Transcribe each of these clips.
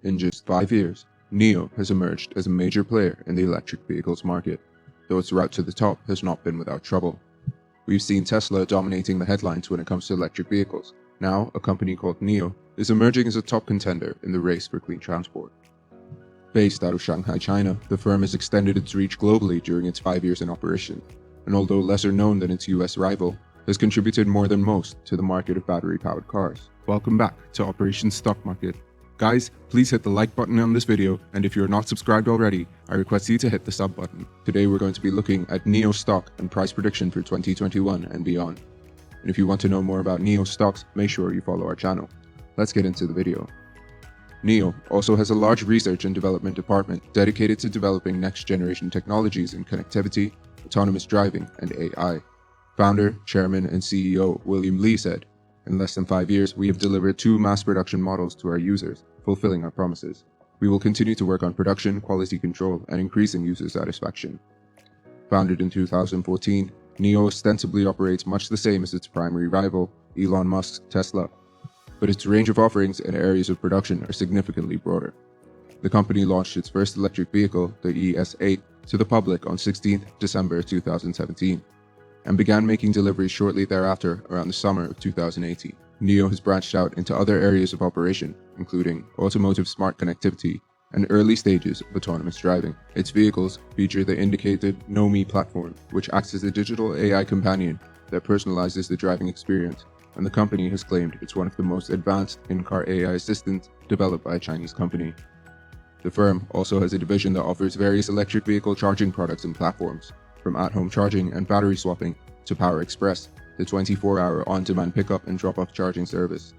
In just 5 years, NIO has emerged as a major player in the electric vehicles market, though its route to the top has not been without trouble. We've seen Tesla dominating the headlines when it comes to electric vehicles. Now, a company called NIO is emerging as a top contender in the race for clean transport. Based out of Shanghai, China, the firm has extended its reach globally during its 5 years in operation, and although lesser known than its US rival, has contributed more than most to the market of battery-powered cars. Welcome back to Operation Stock Market. Guys, please hit the like button on this video, and if you're not subscribed already, I request you to hit the sub button. Today we're going to be looking at NIO stock and price prediction for 2021 and beyond. And if you want to know more about NIO stocks, make sure you follow our channel. Let's get into the video. NIO also has a large research and development department dedicated to developing next-generation technologies in connectivity, autonomous driving, and AI. Founder, Chairman, and CEO William Li said, "In less than 5 years, we have delivered 2 mass production models to our users, fulfilling our promises. We will continue to work on production, quality control, and increasing user satisfaction." Founded in 2014, NIO ostensibly operates much the same as its primary rival, Elon Musk's Tesla, but its range of offerings and areas of production are significantly broader. The company launched its first electric vehicle, the ES8, to the public on 16th December 2017, and began making deliveries shortly thereafter around the summer of 2018. NIO has branched out into other areas of operation, including automotive smart connectivity and early stages of autonomous driving. Its vehicles feature the indicated KnowMe platform, which acts as a digital AI companion that personalizes the driving experience, and the company has claimed it's one of the most advanced in-car AI assistants developed by a Chinese company. The firm also has a division that offers various electric vehicle charging products and platforms, from at-home charging and battery swapping to Power Express, the 24-hour on-demand pickup and drop-off charging service.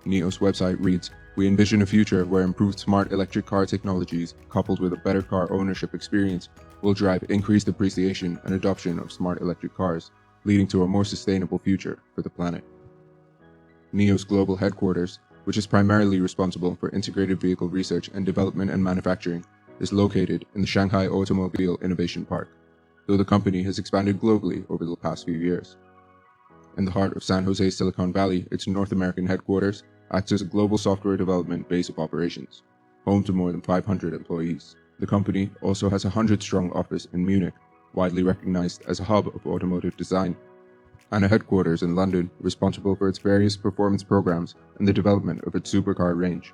NIO's website reads, "We envision a future where improved smart electric car technologies, coupled with a better car ownership experience, will drive increased appreciation and adoption of smart electric cars, leading to a more sustainable future for the planet." NIO's global headquarters, which is primarily responsible for integrated vehicle research and development and manufacturing, is located in the Shanghai Automobile Innovation Park, though the company has expanded globally over the past few years. In the heart of San Jose, Silicon Valley, its North American headquarters acts as a global software development base of operations, home to more than 500 employees. The company also has a 100-strong office in Munich, widely recognized as a hub of automotive design, and a headquarters in London responsible for its various performance programs and the development of its supercar range.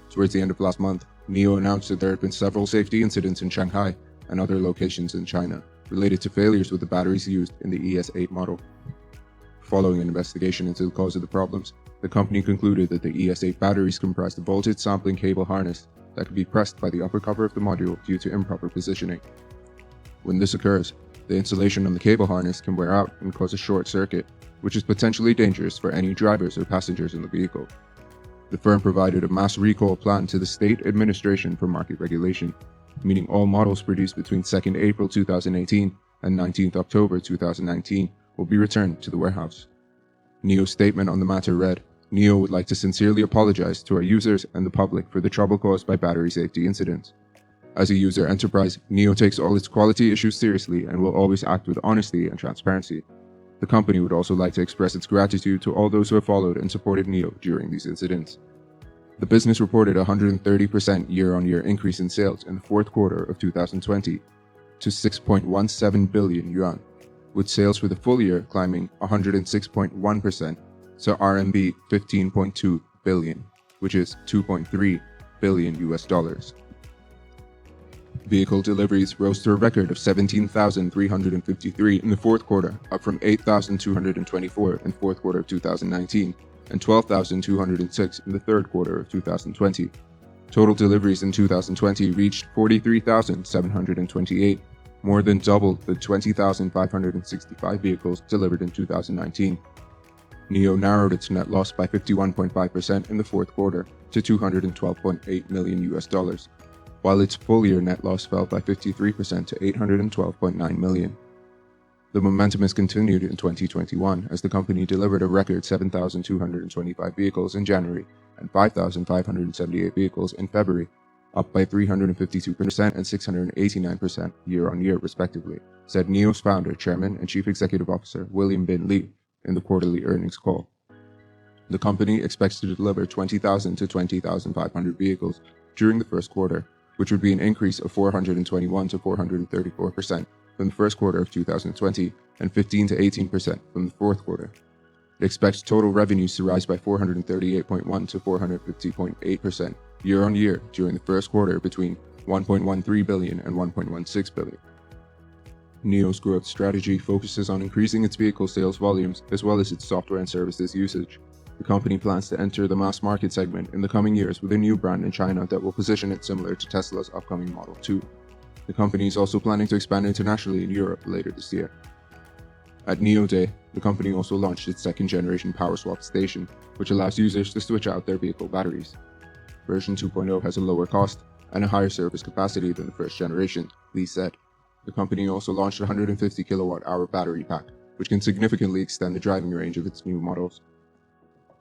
Towards the end of last month, NIO announced that there had been several safety incidents in Shanghai and other locations in China related to failures with the batteries used in the ES8 model. Following an investigation into the cause of the problems, the company concluded that the ES8 batteries comprised a voltage sampling cable harness that could be pressed by the upper cover of the module due to improper positioning. When this occurs, the insulation on the cable harness can wear out and cause a short circuit, which is potentially dangerous for any drivers or passengers in the vehicle. The firm provided a mass recall plan to the State Administration for Market Regulation, meaning all models produced between 2nd April 2018 and 19th October 2019 will be returned to the warehouse. NIO's statement on the matter read, "NIO would like to sincerely apologize to our users and the public for the trouble caused by battery safety incidents. As a user enterprise, NIO takes all its quality issues seriously and will always act with honesty and transparency. The company would also like to express its gratitude to all those who have followed and supported NIO during these incidents." The business reported a 130% year-on-year increase in sales in the fourth quarter of 2020 to 6.17 billion yuan, with sales for the full year climbing 106.1% to RMB 15.2 billion, which is $2.3 billion US. Vehicle deliveries rose to a record of 17,353 in the fourth quarter, up from 8,224 in the fourth quarter of 2019, and 12,206 in the third quarter of 2020. Total deliveries in 2020 reached 43,728, more than double the 20,565 vehicles delivered in 2019. NIO narrowed its net loss by 51.5% in the fourth quarter to $212.8 million US, while its full-year net loss fell by 53% to $812.9 million. The momentum has continued in 2021 as the company delivered a record 7,225 vehicles in January and 5,578 vehicles in February, up by 352% and 689% year-on-year respectively, said NIO's founder, chairman, and chief executive officer William Bin Li in the quarterly earnings call. The company expects to deliver 20,000 to 20,500 vehicles during the first quarter, which would be an increase of 421 to 434% from the first quarter of 2020 and 15 to 18% from the fourth quarter. It expects total revenues to rise by 438.1 to 450.8% year on year during the first quarter, between 1.13 billion and 1.16 billion. NIO's growth strategy focuses on increasing its vehicle sales volumes as well as its software and services usage. The company plans to enter the mass market segment in the coming years with a new brand in China that will position it similar to Tesla's upcoming Model 2. The company is also planning to expand internationally in Europe later this year. At NIO Day, the company also launched its second-generation power swap station, which allows users to switch out their vehicle batteries. Version 2.0 has a lower cost and a higher service capacity than the first generation, Lee said. The company also launched a 150 kilowatt-hour battery pack, which can significantly extend the driving range of its new models.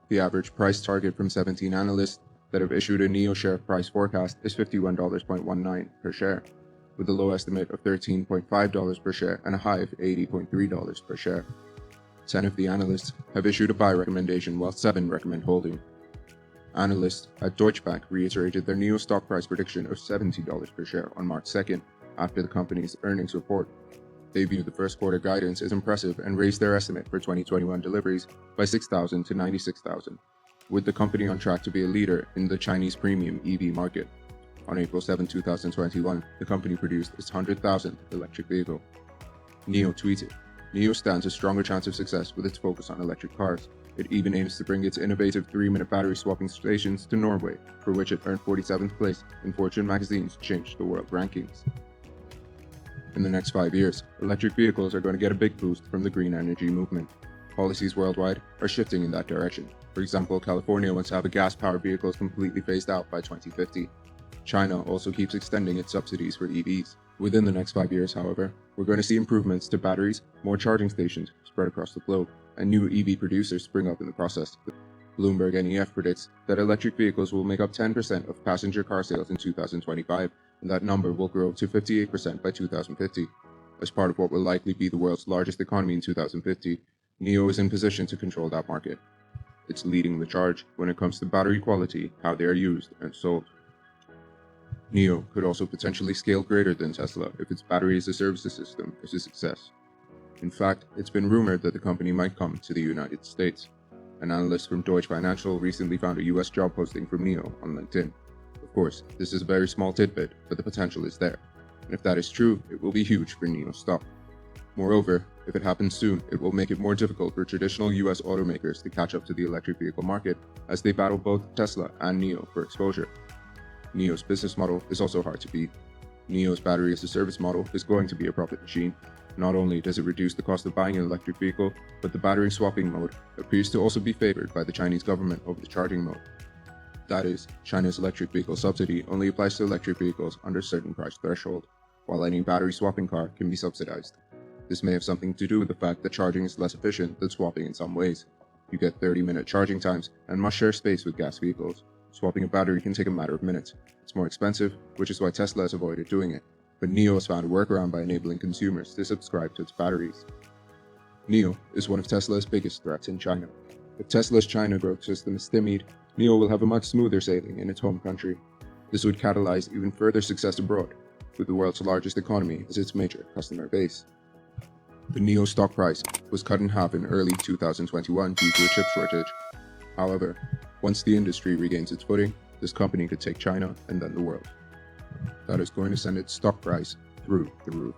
The average price target from 17 analysts that have issued a NIO share price forecast is $51.19 per share, with a low estimate of $13.5 per share and a high of $80.3 per share. 10 of the analysts have issued a buy recommendation, while 7 recommend holding. Analysts at Deutsche Bank reiterated their NIO stock price prediction of $70 per share on March 2nd after the company's earnings report. They viewed the first quarter guidance as impressive and raised their estimate for 2021 deliveries by 6,000 to 96,000, with the company on track to be a leader in the Chinese premium EV market. On April 7, 2021, the company produced its 100,000th electric vehicle. NIO tweeted, "NIO stands a stronger chance of success with its focus on electric cars. It even aims to bring its innovative 3-minute battery swapping stations to Norway, for which it earned 47th place in Fortune magazine's Change the World rankings." In the next 5 years, electric vehicles are going to get a big boost from the green energy movement. Policies worldwide are shifting in that direction. For example, California wants to have gas-powered vehicles completely phased out by 2050. China also keeps extending its subsidies for EVs. Within the next 5 years, however, we're going to see improvements to batteries, more charging stations spread across the globe, and new EV producers spring up in the process. Bloomberg NEF predicts that electric vehicles will make up 10% of passenger car sales in 2025, and that number will grow to 58% by 2050. As part of what will likely be the world's largest economy in 2050, NIO is in position to control that market. It's leading the charge when it comes to battery quality, how they are used and sold. NIO could also potentially scale greater than Tesla if its battery as a services system is a success. In fact, it's been rumored that the company might come to the United States. An analyst from Deutsche Financial recently found a US job posting from NIO on LinkedIn. Of course, this is a very small tidbit, but the potential is there. And if that is true, it will be huge for NIO stock. Moreover, if it happens soon, it will make it more difficult for traditional US automakers to catch up to the electric vehicle market, as they battle both Tesla and NIO for exposure. NIO's business model is also hard to beat. NIO's battery as a service model is going to be a profit machine. Not only does it reduce the cost of buying an electric vehicle, but the battery swapping mode appears to also be favored by the Chinese government over the charging mode. That is, China's electric vehicle subsidy only applies to electric vehicles under a certain price threshold, while any battery swapping car can be subsidized. This may have something to do with the fact that charging is less efficient than swapping in some ways. You get 30-minute charging times and must share space with gas vehicles. Swapping a battery can take a matter of minutes. It's more expensive, which is why Tesla has avoided doing it. But NIO has found a workaround by enabling consumers to subscribe to its batteries. NIO is one of Tesla's biggest threats in China. If Tesla's China growth system is stymied, NIO will have a much smoother sailing in its home country. This would catalyze even further success abroad, with the world's largest economy as its major customer base. The NIO stock price was cut in half in early 2021 due to a chip shortage. However, once the industry regains its footing, this company could take China and then the world. That is going to send its stock price through the roof.